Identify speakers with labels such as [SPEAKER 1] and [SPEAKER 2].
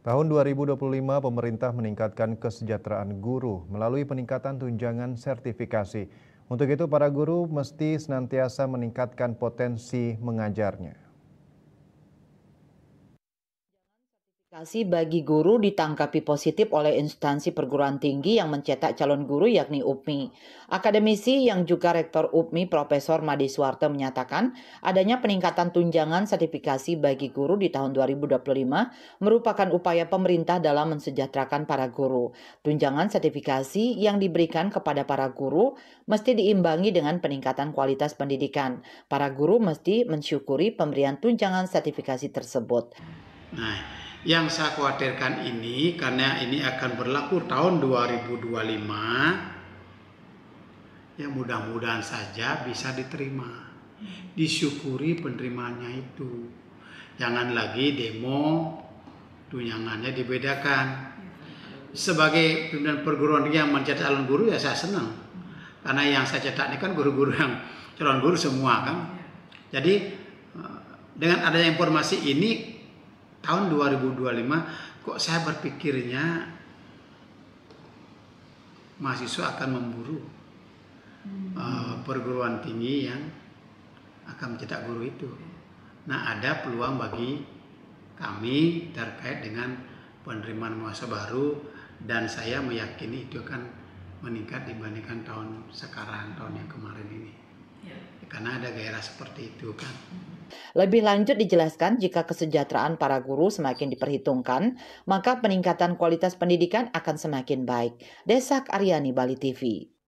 [SPEAKER 1] Tahun 2025, pemerintah meningkatkan kesejahteraan guru melalui peningkatan tunjangan sertifikasi. Untuk itu, para guru mesti senantiasa meningkatkan potensi mengajarnya.
[SPEAKER 2] Sertifikasi bagi guru ditanggapi positif oleh instansi perguruan tinggi yang mencetak calon guru yakni UPMI. Akademisi yang juga Rektor UPMI Profesor Made Suwarto menyatakan adanya peningkatan tunjangan sertifikasi bagi guru di tahun 2025 merupakan upaya pemerintah dalam mensejahterakan para guru. Tunjangan sertifikasi yang diberikan kepada para guru mesti diimbangi dengan peningkatan kualitas pendidikan. Para guru mesti mensyukuri pemberian tunjangan sertifikasi tersebut.
[SPEAKER 3] Nah, yang saya khawatirkan ini karena ini akan berlaku tahun 2025, ya mudah-mudahan saja bisa diterima, disyukuri penerimaannya itu. Jangan lagi demo tunjangannya dibedakan. Sebagai pimpinan perguruan tinggi yang mencetak calon guru ya saya senang, karena yang saya cetak ini kan guru-guru yang calon guru semua kan. Jadi dengan adanya informasi ini tahun 2025 kok saya berpikirnya mahasiswa akan memburu perguruan tinggi yang akan mencetak guru itu. Nah, ada peluang bagi kami terkait dengan penerimaan mahasiswa baru dan saya meyakini itu akan meningkat dibandingkan tahun sekarang, tahun yang kemarin ini. Karena ada gairah seperti itu kan.
[SPEAKER 2] Lebih lanjut dijelaskan jika kesejahteraan para guru semakin diperhitungkan, maka peningkatan kualitas pendidikan akan semakin baik. Desak Aryani, Bali TV.